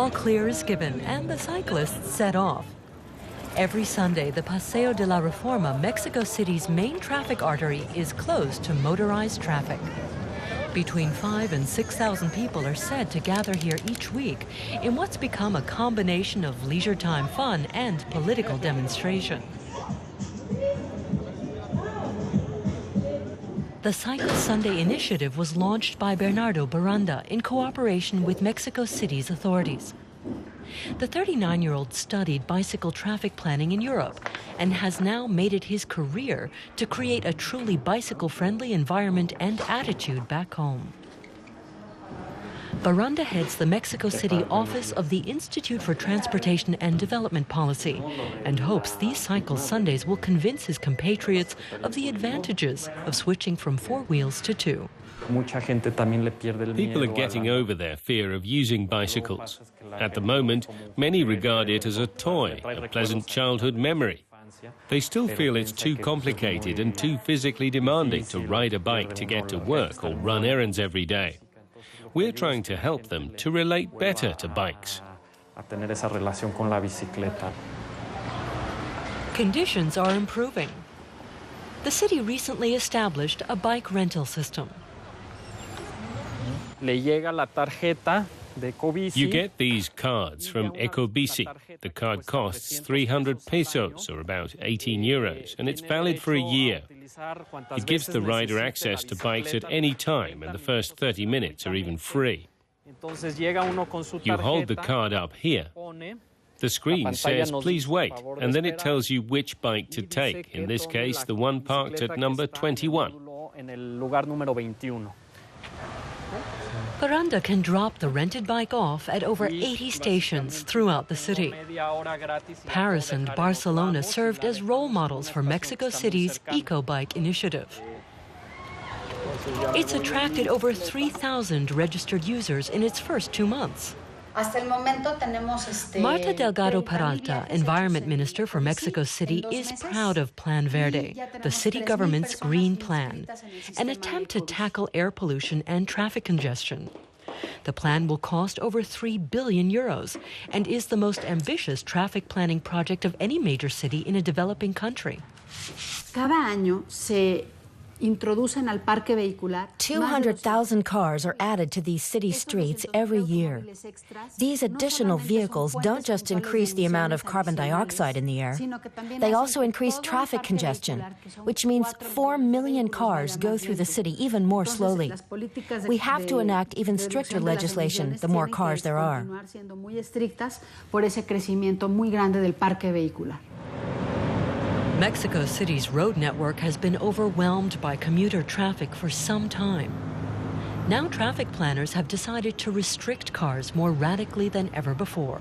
All clear is given and the cyclists set off. Every Sunday, the Paseo de la Reforma, Mexico City's main traffic artery, is closed to motorized traffic. Between 5,000 and 6,000 people are said to gather here each week in what's become a combination of leisure time fun and political demonstration. The Cycle Sunday initiative was launched by Bernardo Baranda in cooperation with Mexico City's authorities. The 39-year-old studied bicycle traffic planning in Europe and has now made it his career to create a truly bicycle-friendly environment and attitude back home. Baranda heads the Mexico City office of the Institute for Transportation and Development Policy and hopes these Cycle Sundays will convince his compatriots of the advantages of switching from 4 wheels to 2. People are getting over their fear of using bicycles. At the moment, many regard it as a toy, a pleasant childhood memory. They still feel it's too complicated and too physically demanding to ride a bike to get to work or run errands every day. We're trying to help them to relate better to bikes. Conditions are improving. The city recently established a bike rental system. You get these cards from Ecobici. The card costs 300 pesos, or about 18 euros, and it's valid for a year. It gives the rider access to bikes at any time, and the first 30 minutes are even free. You hold the card up here. The screen says, "Please wait," and then it tells you which bike to take, in this case, the one parked at number 21. Baranda can drop the rented bike off at over 80 stations throughout the city. Paris and Barcelona served as role models for Mexico City's eco-bike initiative. It's attracted over 3,000 registered users in its first 2 months. Marta Delgado Peralta, Environment Minister for Mexico City, is proud of Plan Verde, the city government's green plan, an attempt to tackle air pollution and traffic congestion. The plan will cost over 3 billion euros and is the most ambitious traffic planning project of any major city in a developing country. 200,000 cars are added to these city streets every year. These additional vehicles don't just increase the amount of carbon dioxide in the air, they also increase traffic congestion, which means 4 million cars go through the city even more slowly. We have to enact even stricter legislation the more cars there are. Mexico City's road network has been overwhelmed by commuter traffic for some time. Now traffic planners have decided to restrict cars more radically than ever before.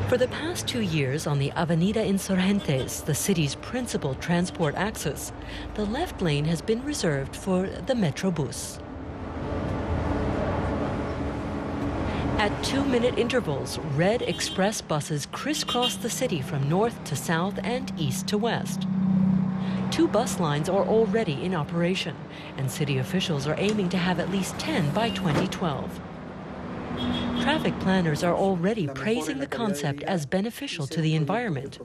For the past 2 years on the Avenida Insurgentes, the city's principal transport axis, the left lane has been reserved for the Metrobus. At 2-minute intervals, red express buses crisscross the city from north to south and east to west. 2 bus lines are already in operation, and city officials are aiming to have at least 10 by 2012. Traffic planners are already praising the concept as beneficial to the environment,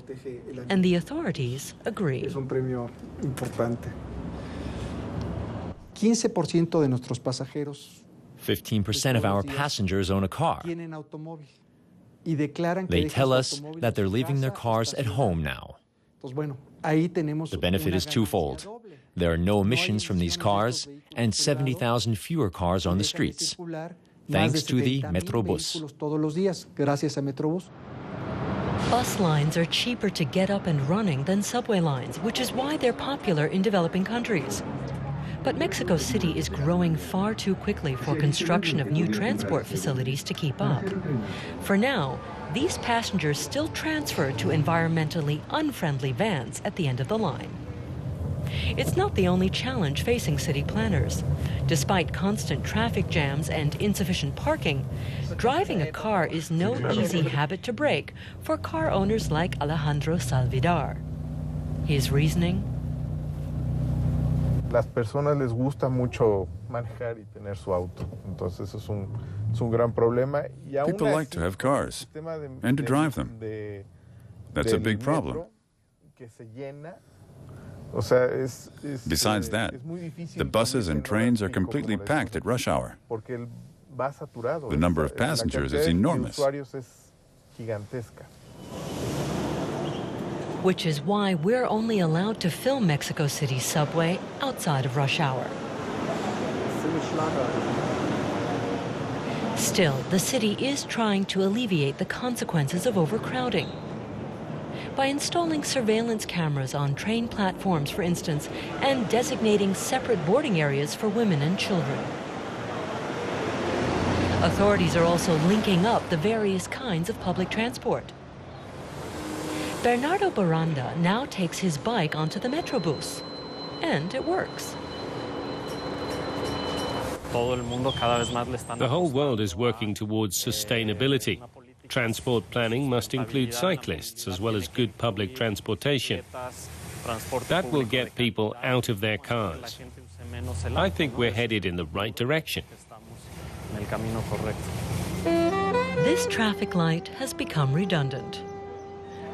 and the authorities agree. 15% de nuestros pasajeros 15% of our passengers own a car. They tell us that they're leaving their cars at home now. The benefit is twofold. There are no emissions from these cars and 70,000 fewer cars on the streets, thanks to the Metrobus. Bus lines are cheaper to get up and running than subway lines, which is why they're popular in developing countries. But Mexico City is growing far too quickly for construction of new transport facilities to keep up. For now, these passengers still transfer to environmentally unfriendly vans at the end of the line. It's not the only challenge facing city planners. Despite constant traffic jams and insufficient parking, driving a car is no easy habit to break for car owners like Alejandro Salvidar. His reasoning? las personas les gusta mucho manejar y tener su auto. Entonces es un gran problema. People like to have cars and to drive them. That's a big problem. Besides that, the buses and trains are completely packed at rush hour. The number of passengers is enormous. Which is why we're only allowed to film Mexico City's subway outside of rush hour. Still, the city is trying to alleviate the consequences of overcrowding. By installing surveillance cameras on train platforms, for instance, and designating separate boarding areas for women and children. Authorities are also linking up the various kinds of public transport. Bernardo Baranda now takes his bike onto the Metrobus, and it works. The whole world is working towards sustainability. Transport planning must include cyclists as well as good public transportation. That will get people out of their cars. I think we're headed in the right direction. This traffic light has become redundant.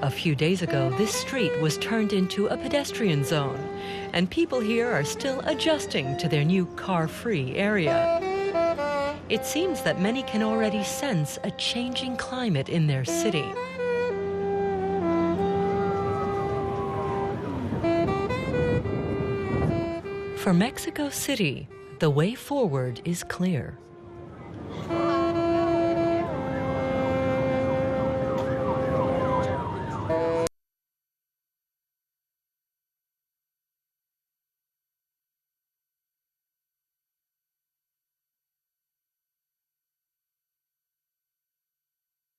A few days ago, this street was turned into a pedestrian zone, and people here are still adjusting to their new car-free area. It seems that many can already sense a changing climate in their city. For Mexico City, the way forward is clear.